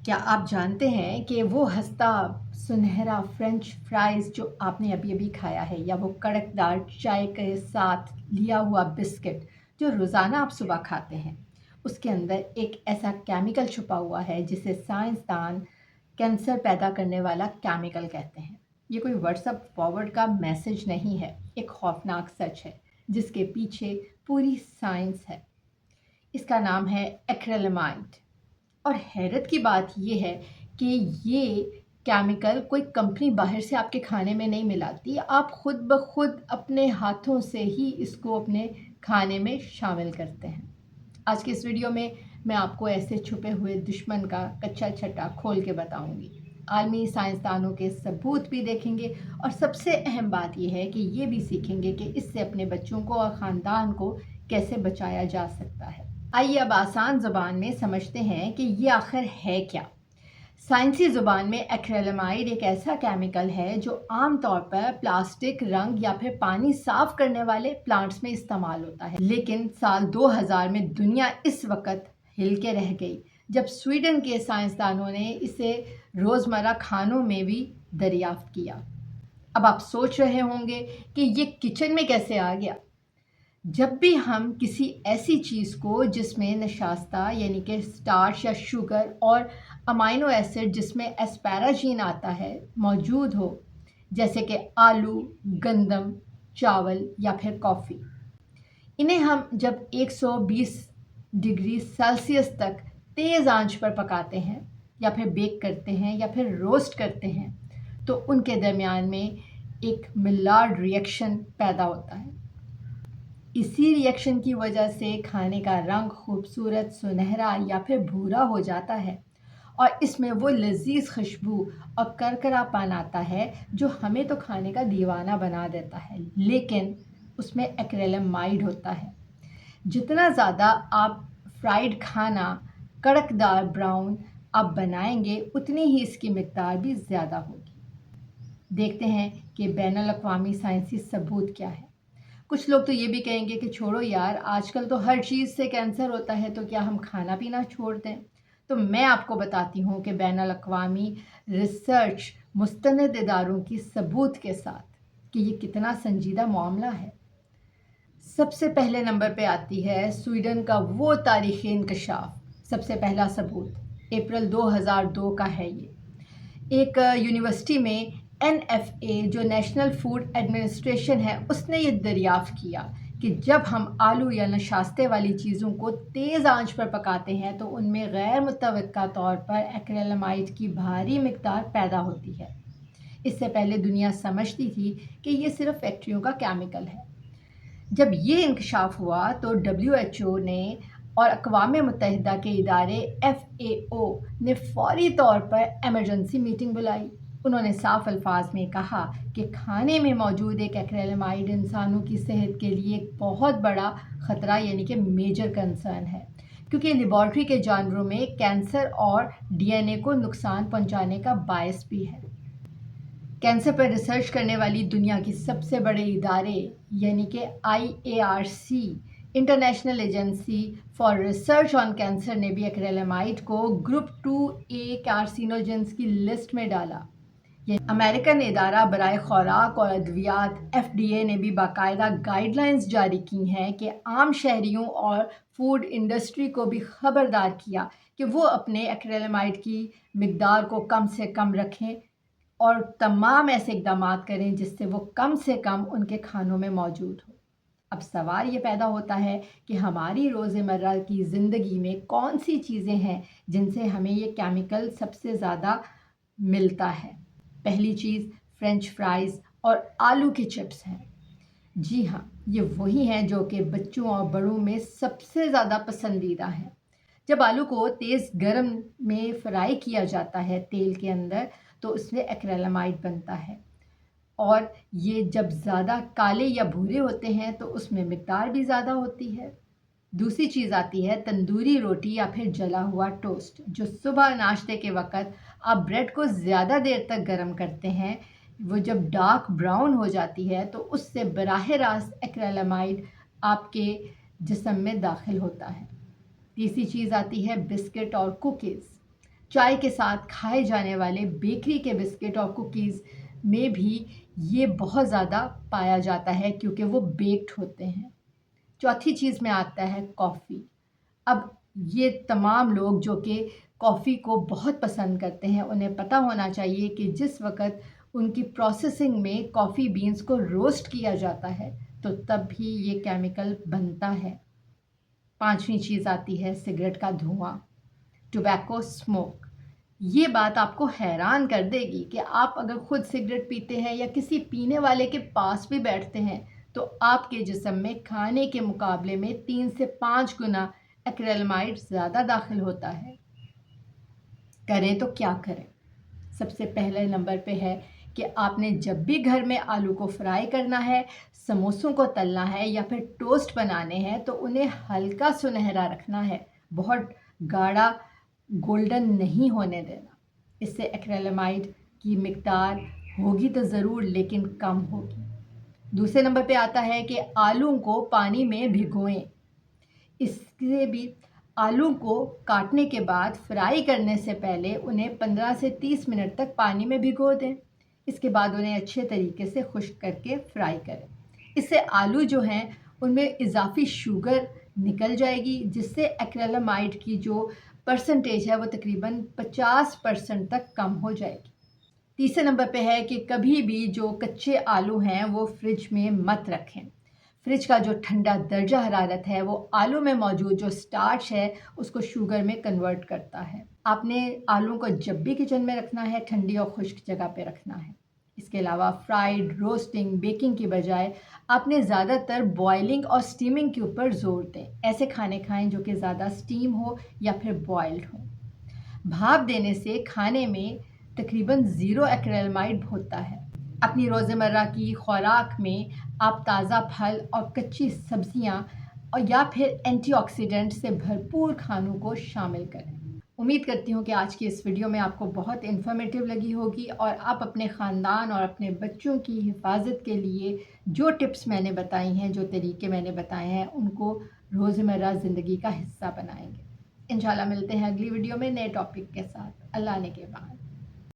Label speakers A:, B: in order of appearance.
A: क्या आप जानते हैं कि वो हँसता सुनहरा फ्रेंच फ्राइज़ जो आपने अभी-अभी खाया है या वो कड़कदार चाय के साथ लिया हुआ बिस्किट जो रोज़ाना आप सुबह खाते हैं, उसके अंदर एक ऐसा केमिकल छुपा हुआ है जिसे साइंसदान कैंसर पैदा करने वाला केमिकल कहते हैं। ये कोई व्हाट्सएप फॉरवर्ड का मैसेज नहीं है, एक खौफनाक सच है जिसके पीछे पूरी साइंस है। इसका नाम है एक्रिलेमाइड। और हैरत की बात ये है कि ये केमिकल कोई कंपनी बाहर से आपके खाने में नहीं मिलाती, आप खुद ब खुद अपने हाथों से ही इसको अपने खाने में शामिल करते हैं। आज की इस वीडियो में मैं आपको ऐसे छुपे हुए दुश्मन का कच्चा छट्टा खोल के बताऊंगी। आलमी साइंसदानों के सबूत भी देखेंगे और सबसे अहम बात यह है कि ये भी सीखेंगे कि इससे अपने बच्चों को और ख़ानदान को कैसे बचाया जा सकता है। आइए अब आसान ज़ुबान में समझते हैं कि ये आखिर है क्या। साइंसी ज़ुबान में एक्रिलेमाइड एक ऐसा केमिकल है जो आम तौर पर प्लास्टिक, रंग या फिर पानी साफ करने वाले प्लांट्स में इस्तेमाल होता है, लेकिन साल 2000 में दुनिया इस वक्त हिल के रह गई जब स्वीडन के साइंसदानों ने इसे रोज़मर्रा खानों में भी दरियाफ्त किया। अब आप सोच रहे होंगे कि ये किचन में कैसे आ गया। जब भी हम किसी ऐसी चीज़ को जिसमें नशास्ता यानी कि स्टार्च या शुगर और अमाइनो एसिड जिसमें एस्पैराजीन आता है मौजूद हो, जैसे कि आलू, गंदम, चावल या फिर कॉफ़ी, इन्हें हम जब 120 डिग्री सेल्सियस तक तेज़ आंच पर पकाते हैं या फिर बेक करते हैं या फिर रोस्ट करते हैं, तो उनके दरमियान में एक मिलार्ड रिएक्शन पैदा होता है। इसी रिएक्शन की वजह से खाने का रंग खूबसूरत सुनहरा या फिर भूरा हो जाता है और इसमें वो लजीज खुशबू और करकरापन आता है जो हमें तो खाने का दीवाना बना देता है, लेकिन उसमें एक्रिलेमाइड होता है। जितना ज़्यादा आप फ्राइड खाना कड़कदार ब्राउन आप बनाएंगे, उतनी ही इसकी मिकदार भी ज़्यादा होगी। देखते हैं कि बैनुल अक़वामी साइंसी सबूत क्या है। कुछ लोग तो ये भी कहेंगे कि छोड़ो यार, आजकल तो हर चीज़ से कैंसर होता है, तो क्या हम खाना पीना छोड़ दें? तो मैं आपको बताती हूँ कि बैनुल अक़वामी रिसर्च मुस्तनद इदारों की सबूत के साथ कि ये कितना संजीदा मामला है। सबसे पहले नंबर पे आती है स्वीडन का वो तारीख़ी इंकशाफ। सबसे पहला सबूत अप्रैल 2002 का है। ये एक यूनिवर्सिटी में NFA जो नेशनल फूड एडमिनिस्ट्रेशन है, उसने ये दरियाफ़्त किया कि जब हम आलू या नशास्ते वाली चीज़ों को तेज़ आंच पर पकाते हैं तो उनमें गैर मुतवक्का तौर पर एक्रिलेमाइड की भारी मिकदार पैदा होती है। इससे पहले दुनिया समझती थी कि ये सिर्फ फैक्ट्रियों का केमिकल है। जब ये इंकशाफ हुआ तो WHO ने और अक़वाम मुत्तहिदा के इदारे FAO ने फ़ौरी तौर पर एमरजेंसी मीटिंग बुलाई। उन्होंने साफ अल्फाज में कहा कि खाने में मौजूद एक एक्रिलेमाइड इंसानों की सेहत के लिए एक बहुत बड़ा ख़तरा यानी कि मेजर कंसर्न है, क्योंकि लेबॉर्ट्री के जानवरों में कैंसर और DNA को नुकसान पहुंचाने का बायस भी है। कैंसर पर रिसर्च करने वाली दुनिया की सबसे बड़े इदारे यानी कि IARC international agency for research on cancer ने भी एक्रिलेमाइड को ग्रुप 2A कार्सिनोजेंस की लिस्ट में डाला। ये अमेरिकन इदारा बराए खुराक और अद्वियात FDA ने भी बाकायदा गाइडलाइंस जारी की हैं कि आम शहरियों और फूड इंडस्ट्री को भी ख़बरदार किया कि वो अपने एक्रिलेमाइड की मिकदार को कम से कम रखें और तमाम ऐसे इक़दाम करें जिससे वो कम से कम उनके खानों में मौजूद हो। अब सवाल ये पैदा होता है कि हमारी रोज़मर्रा की ज़िंदगी में कौन सी चीज़ें हैं जिनसे हमें ये केमिकल सबसे ज़्यादा मिलता है। पहली चीज़ फ्रेंच फ्राइज़ और आलू के चिप्स हैं। जी हाँ, ये वही हैं जो कि बच्चों और बड़ों में सबसे ज़्यादा पसंदीदा हैं। जब आलू को तेज़ गर्म में फ्राई किया जाता है तेल के अंदर, तो उसमें एक्रिलेमाइड बनता है और ये जब ज़्यादा काले या भूरे होते हैं तो उसमें मिकदार भी ज़्यादा होती है। दूसरी चीज़ आती है तंदूरी रोटी या फिर जला हुआ टोस्ट, जो सुबह नाश्ते के वक़्त आप ब्रेड को ज़्यादा देर तक गर्म करते हैं, वो जब डार्क ब्राउन हो जाती है तो उससे बराह रास्त एक्रिलेमाइड आपके जिस्म में दाखिल होता है। तीसरी चीज़ आती है बिस्किट और कुकीज़। चाय के साथ खाए जाने वाले बेकरी के बिस्किट और कुकीज़ में भी ये बहुत ज़्यादा पाया जाता है क्योंकि वो बेक्ड होते हैं। चौथी चीज़ में आता है कॉफ़ी। अब ये तमाम लोग जो कि कॉफ़ी को बहुत पसंद करते हैं, उन्हें पता होना चाहिए कि जिस वक़्त उनकी प्रोसेसिंग में कॉफ़ी बीन्स को रोस्ट किया जाता है, तो तब भी ये केमिकल बनता है। पाँचवीं चीज़ आती है सिगरेट का धुआँ, टोबैको स्मोक। ये बात आपको हैरान कर देगी कि आप अगर खुद सिगरेट पीते हैं या किसी पीने वाले के पास भी बैठते हैं, तो आपके जिस्म में खाने के मुकाबले में 3 से 5 गुना एक्रिलेमाइड ज़्यादा दाखिल होता है। करें तो क्या करें? सबसे पहले नंबर पे है कि आपने जब भी घर में आलू को फ्राई करना है, समोसों को तलना है या फिर टोस्ट बनाने हैं, तो उन्हें हल्का सुनहरा रखना है, बहुत गाढ़ा गोल्डन नहीं होने देना। इससे एक्रिलेमाइड की मिकदार होगी तो ज़रूर, लेकिन कम होगी। दूसरे नंबर पे आता है कि आलू को पानी में भिगोएं। इससे भी आलू को काटने के बाद फ्राई करने से पहले उन्हें 15 से 30 मिनट तक पानी में भिगो दें। इसके बाद उन्हें अच्छे तरीके से खुश्क करके फ्राई करें। इससे आलू जो हैं उनमें इजाफी शुगर निकल जाएगी, जिससे एक्रिलेमाइड की जो परसेंटेज है वो तकरीबन 50% तक कम हो जाएगी। तीसरे नंबर पे है कि कभी भी जो कच्चे आलू हैं वो फ्रिज में मत रखें। फ्रिज का जो ठंडा दर्जा हरारत है वो आलू में मौजूद जो स्टार्च है उसको शुगर में कन्वर्ट करता है। आपने आलू को जब भी किचन में रखना है, ठंडी और खुश्क जगह पे रखना है। इसके अलावा फ्राइड, रोस्टिंग, बेकिंग की बजाय आपने ज़्यादातर बॉयलिंग और स्टीमिंग के ऊपर ज़ोर दें। ऐसे खाने खाएं जो कि ज़्यादा स्टीम हो या फिर बॉयल्ड हो। भाप देने से खाने में तकरीबन ज़ीरो एक्रिलेमाइड होता है। अपनी रोज़मर्रा की खुराक में आप ताज़ा फल और कच्ची सब्जियां और या फिर एंटीऑक्सीडेंट से भरपूर खानों को शामिल करें। उम्मीद करती हूँ कि आज की इस वीडियो में आपको बहुत इन्फॉर्मेटिव लगी होगी और आप अपने ख़ानदान और अपने बच्चों की हिफाजत के लिए जो टिप्स मैंने बताई हैं, जो तरीके मैंने बताए हैं, उनको रोज़मर्रा ज़िंदगी का हिस्सा बनाएंगे। इंशाल्लाह मिलते हैं अगली वीडियो में नए टॉपिक के साथ। अल्लाह ने के बाद।